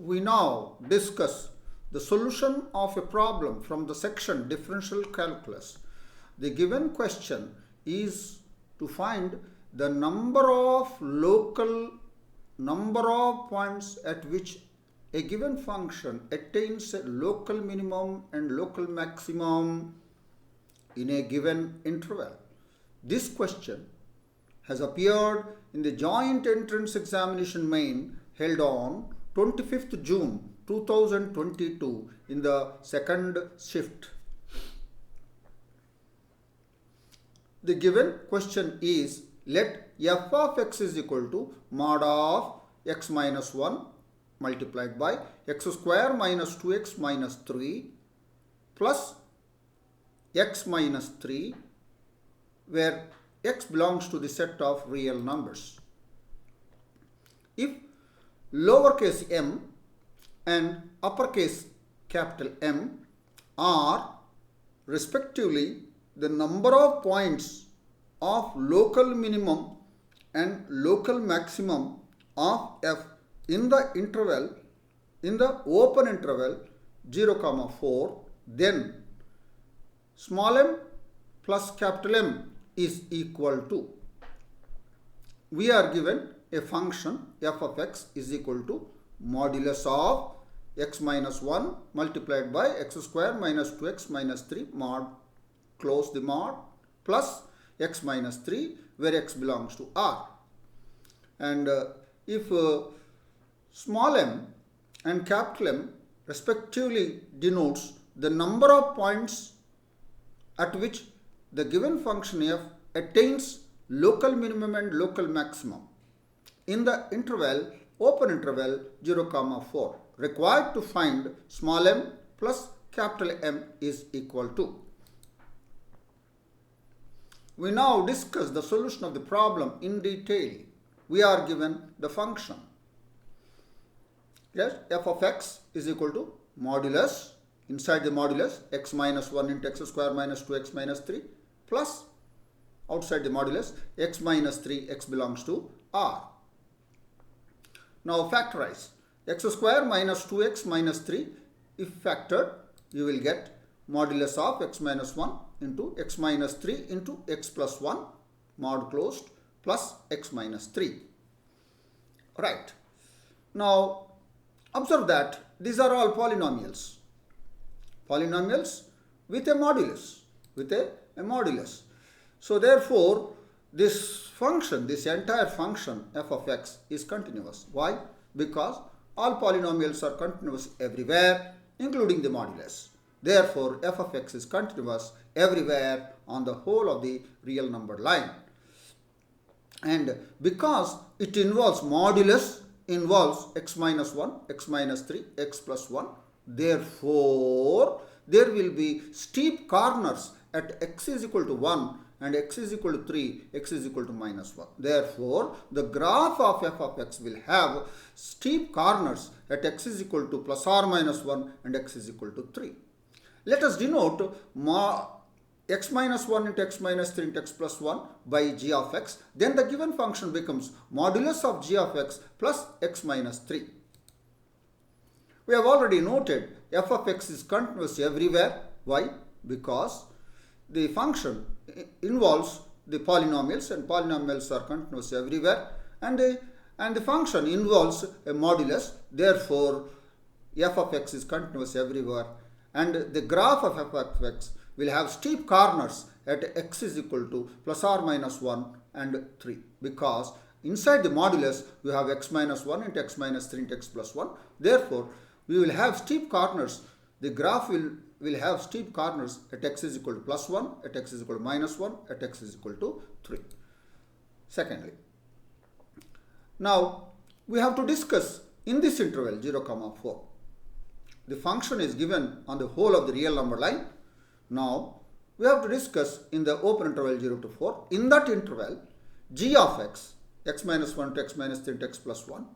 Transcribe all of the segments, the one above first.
We now discuss the solution of a problem from the section Differential Calculus. The given question is to find the number of points at which a given function attains a local minimum and local maximum in a given interval. This question has appeared in the joint entrance examination main held on 25th June 2022 in the second shift. The given question is, let f of x is equal to mod of x minus 1 multiplied by x square minus 2x minus 3 plus x minus 3, where x belongs to the set of real numbers. If lowercase m and uppercase capital M are respectively the number of points of local minimum and local maximum of f in the interval, in the open interval 0, 4, then small m plus capital M is equal to, we are given a function f of x is equal to modulus of x minus 1 multiplied by x square minus 2x minus 3 mod, close the mod, plus x minus 3, where x belongs to R. And if small m and capital M respectively denotes the number of points at which the given function f attains local minimum and local maximum in the interval, open interval 0, 4, required to find small m plus capital M is equal to. We now discuss the solution of the problem in detail. We are given the function. Yes, f of x is equal to modulus, inside the modulus x minus 1 into x square minus 2x minus 3 plus outside the modulus x minus 3, x belongs to R. Now factorize x square minus 2x minus 3. If factored, you will get modulus of x minus 1 into x minus 3 into x plus 1 mod closed plus x minus 3. Right. Now observe that these are all polynomials. Polynomials with a modulus. So therefore this function, this entire function f of x is continuous. Why? Because all polynomials are continuous everywhere, including the modulus. Therefore f of x is continuous everywhere on the whole of the real number line. And because it involves modulus, involves x minus 1, x minus 3, x plus 1, therefore there will be steep corners at x is equal to 1 and x is equal to 3, x is equal to minus 1. Therefore, the graph of f of x will have steep corners at x is equal to plus or minus 1 and x is equal to 3. Let us denote x minus 1 into x minus 3 into x plus 1 by g of x. Then the given function becomes modulus of g of x plus x minus 3. We have already noted f of x is continuous everywhere. Why? Because the function involves the polynomials and polynomials are continuous everywhere, and the function involves a modulus. Therefore f of x is continuous everywhere, and the graph of f of x will have steep corners at x is equal to plus or minus 1 and 3, because inside the modulus you have x minus 1 into x minus 3 into x plus 1. Therefore we will have steep corners. The graph will have steep corners at x is equal to plus 1, at x is equal to minus 1, at x is equal to 3. Secondly, now we have to discuss in this interval 0, 4. The function is given on the whole of the real number line. Now we have to discuss in the open interval 0 to 4. In that interval, g of x, x minus 1 to x minus 3 to x plus 1,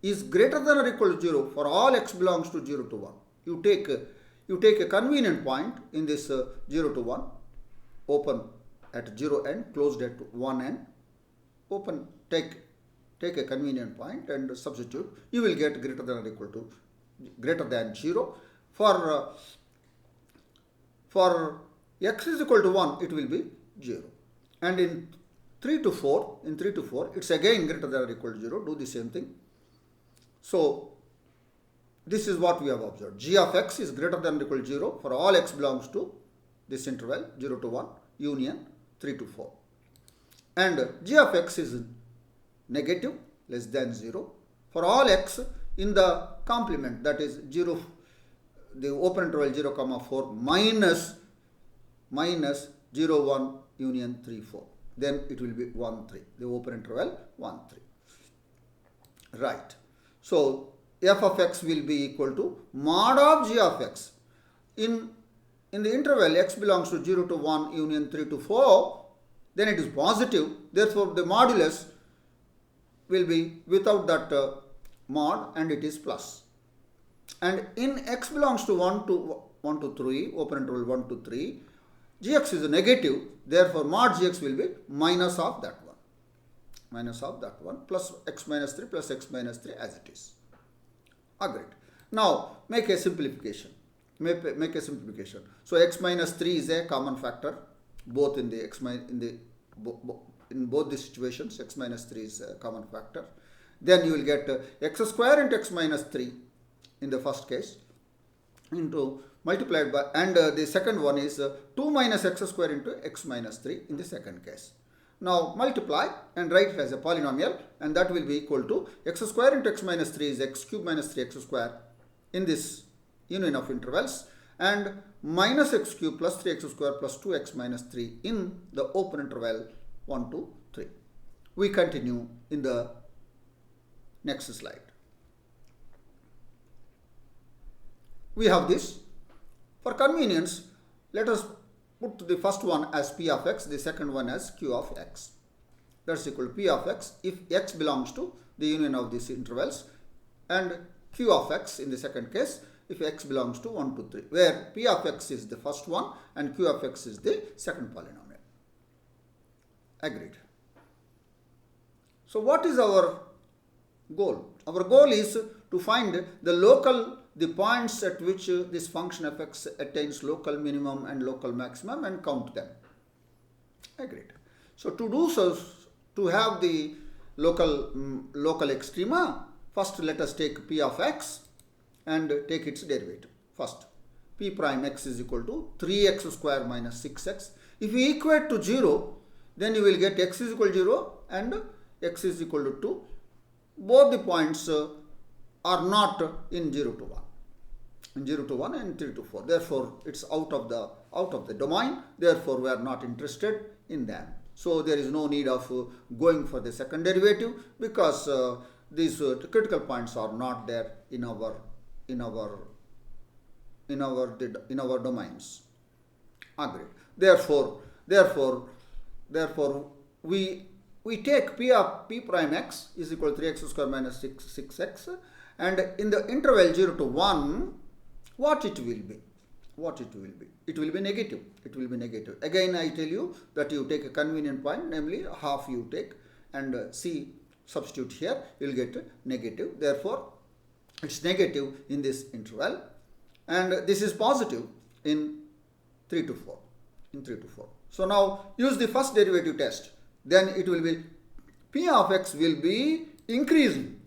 is greater than or equal to 0 for all x belongs to 0 to 1. You take a convenient point in this 0 to 1, open at 0 end, closed at 1 end, open, take take a convenient point and substitute, you will get greater than or equal to greater than 0. For x is equal to 1, it will be 0. And in 3 to 4, it's again greater than or equal to 0. Do the same thing. So this is what we have observed. G of x is greater than or equal to 0 for all x belongs to this interval 0 to 1 union 3 to 4. And g of x is negative less than 0 for all x in the complement, that is 0, the open interval 0 comma 4 minus 0 1 union 3 4. Then it will be 1 3, the open interval 1 3. Right. So f of x will be equal to mod of g of x. In the interval x belongs to 0 to 1 union 3 to 4, then it is positive. Therefore, the modulus will be without that mod and it is plus. And in x belongs to 1 to 3, open interval 1 to 3, gx is a negative. Therefore, mod gx will be minus of that one plus x minus 3 plus x minus 3 as it is. Agreed. Now, make a simplification. So, x minus 3 is a common factor both in the in both the situations. X minus 3 is a common factor. Then you will get x square into x minus 3 in the first case into multiplied by, and the second one is 2 minus x square into x minus 3 in the second case. Now multiply and write it as a polynomial, and that will be equal to x square into x minus 3 is x cube minus 3x square in this union of intervals, and minus x cube plus 3x square plus 2x minus 3 in the open interval 1 to 3. We continue in the next slide. We have this. For convenience, let us put the first one as p of x, the second one as q of x. That's equal to p of x if x belongs to the union of these intervals, and q of x in the second case if x belongs to 1 to 3, where p of x is the first one and q of x is the second polynomial. Agreed. So what is our goal? Our goal is to find the points at which this function f x attains local minimum and local maximum and count them. Agreed. So to do so, to have the local extrema, first let us take p of x and take its derivative. First, p prime x is equal to 3x square minus 6x. If we equate to 0, then you will get x is equal to 0 and x is equal to 2. Both the points are not in 0 to 1. In 0 to 1 and 3 to 4. Therefore, it's out of the domain. Therefore, we are not interested in them. So there is no need of going for the second derivative, because these critical points are not there in our domains. Agreed. Therefore we take p prime x is equal to 3x square minus 6x, and in the interval 0 to 1, what it will be? It will be negative. Again, I tell you that you take a convenient point, namely half you take, and c substitute here, you will get negative. Therefore, it's negative in this interval, and this is positive in 3 to 4. So now use the first derivative test. Then it will be p of x will be increasing.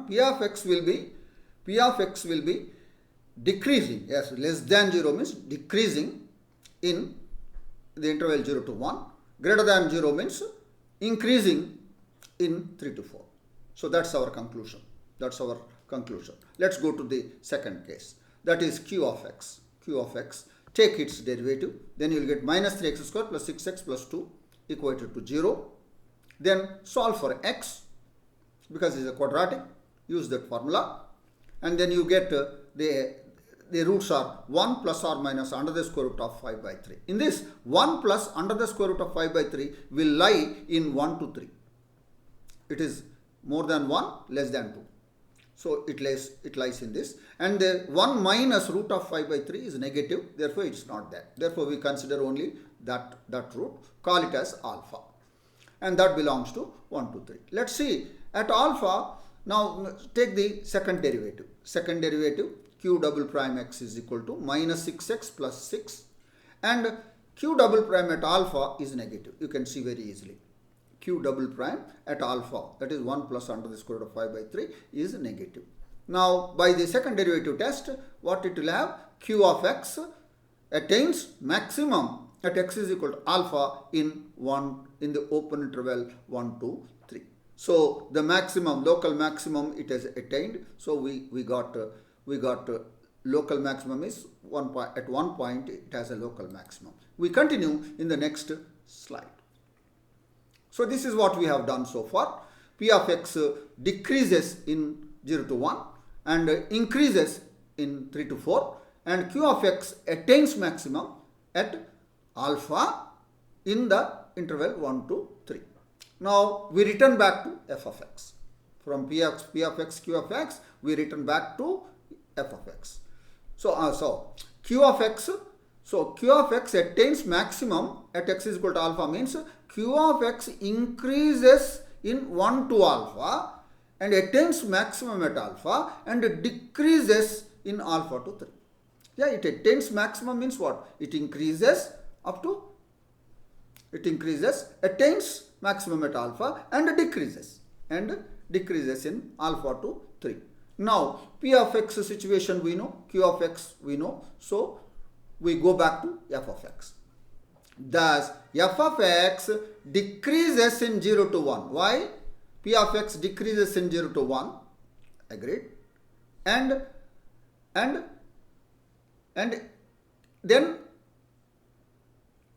P of x will be decreasing. Yes, less than 0 means decreasing in the interval 0 to 1. Greater than 0 means increasing in 3 to 4. So that's our conclusion. Let's go to the second case. That is q of x. Take its derivative. Then you will get minus 3x square plus 6x plus 2 equated to 0. Then solve for x, because it is a quadratic. Use that formula. And then you get the roots are 1 plus or minus under the square root of 5 by 3. In this, 1 plus under the square root of 5 by 3 will lie in 1 to 3. It is more than 1, less than 2. So it lies in this. And the 1 minus root of 5 by 3 is negative. Therefore, it is not there. Therefore, we consider only that root. Call it as alpha. and that belongs to 1, 2, 3. Let's see at alpha. Now take the second derivative. Second derivative, q double prime x is equal to minus 6x plus 6, and q double prime at alpha is negative. You can see very easily. Q double prime at alpha, that is 1 plus under the square root of 5 by 3, is negative. Now by the second derivative test, what it will have? Q of x attains maximum at x is equal to alpha in the open interval 1, 2, 3. So the maximum, local maximum, it has attained. So we got local maximum is at one point it has a local maximum. We continue in the next slide. So this is what we have done so far. P of x decreases in 0 to 1 and increases in 3 to 4, and Q of x attains maximum at alpha in the interval 1 to 3. Now we return back to f of x. From P of x, Q of x, we return back to f of x. So Q of x, Q of x attains maximum at x is equal to alpha means Q of x increases in 1 to alpha and attains maximum at alpha and decreases in alpha to 3. Yeah, it attains maximum means what? It increases up to, attains maximum at alpha and decreases in alpha to 3. Now P of x situation we know, Q of x we know, so we go back to f of x. Thus f of x decreases in 0 to 1. Why? P of x decreases in 0 to 1. Agreed. And then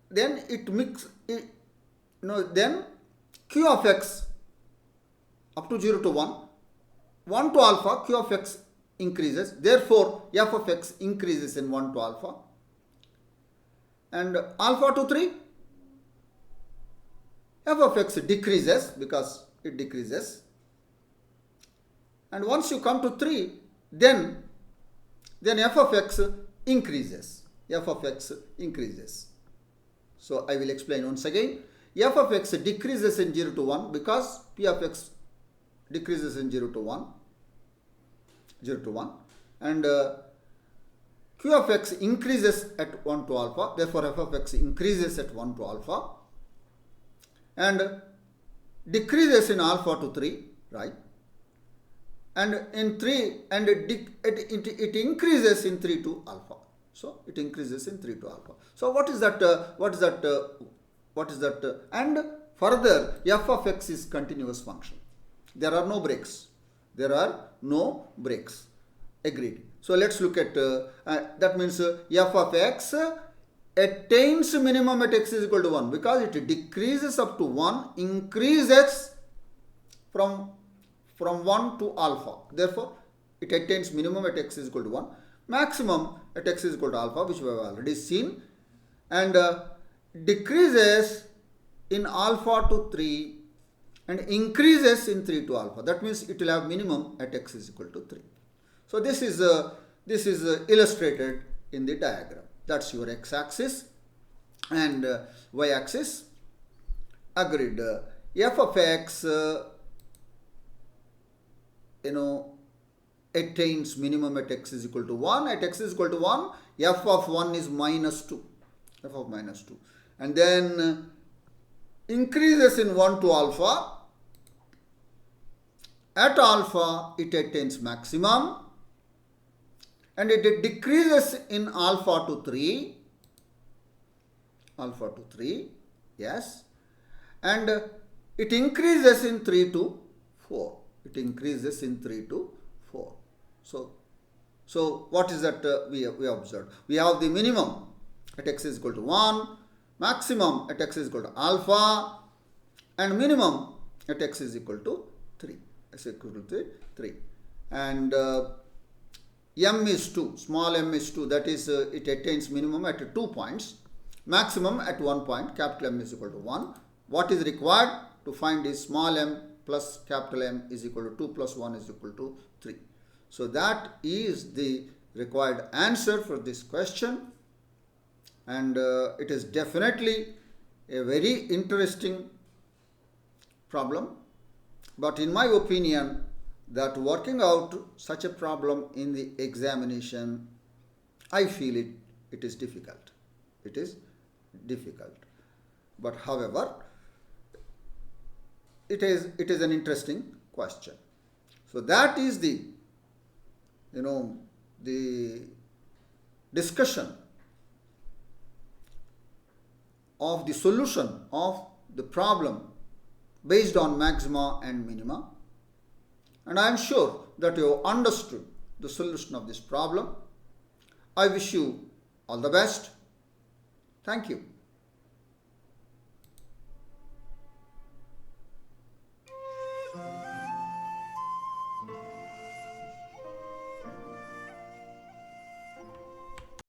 then Q of x up to 0 to 1 to alpha, Q of x increases. Therefore f of x increases in 1 to alpha. And alpha to 3, f of x decreases because it decreases. And once you come to 3, then f of x increases. F of x increases. So I will explain once again. F of x decreases in 0 to 1 because P of x decreases in 0 to 1. And Q of x increases at 1 to alpha. Therefore f of x increases at 1 to alpha and decreases in alpha to 3, right? And in 3, and it increases in 3 to alpha. So it increases in 3 to alpha. So what is that? And further, f of x is continuous function. There are no breaks. Agreed. So let's look at that means f of x attains minimum at x is equal to 1 because it decreases up to 1, increases from 1 to alpha. Therefore it attains minimum at x is equal to 1, maximum at x is equal to alpha, which we have already seen, and decreases in alpha to 3 and increases in 3 to alpha. That means it will have minimum at x is equal to 3. So this is illustrated in the diagram. That's your x-axis and y-axis. Agreed. F of x attains minimum at x is equal to 1. At x is equal to 1, f of 1 is minus 2. F of minus 2. And then increases in 1 to alpha. At alpha, it attains maximum. And it decreases in alpha to 3. Yes. And it increases in 3 to 4. So what is that we observed? We have the minimum at x is equal to 1, maximum at x is equal to alpha, and minimum at x is equal to 3. X is equal to 3. And m is 2, small m is 2, that is it attains minimum at 2 points, maximum at 1 point, capital M is equal to 1. What is required to find is small m plus capital M is equal to 2 plus 1 is equal to 3. So that is the required answer for this question, and it is definitely a very interesting problem, but in my opinion, that working out such a problem in the examination, I feel it is difficult. It is difficult. But however, it is an interesting question. So that is the the discussion of the solution of the problem based on maxima and minima. And I am sure that you have understood the solution of this problem. I wish you all the best. Thank you.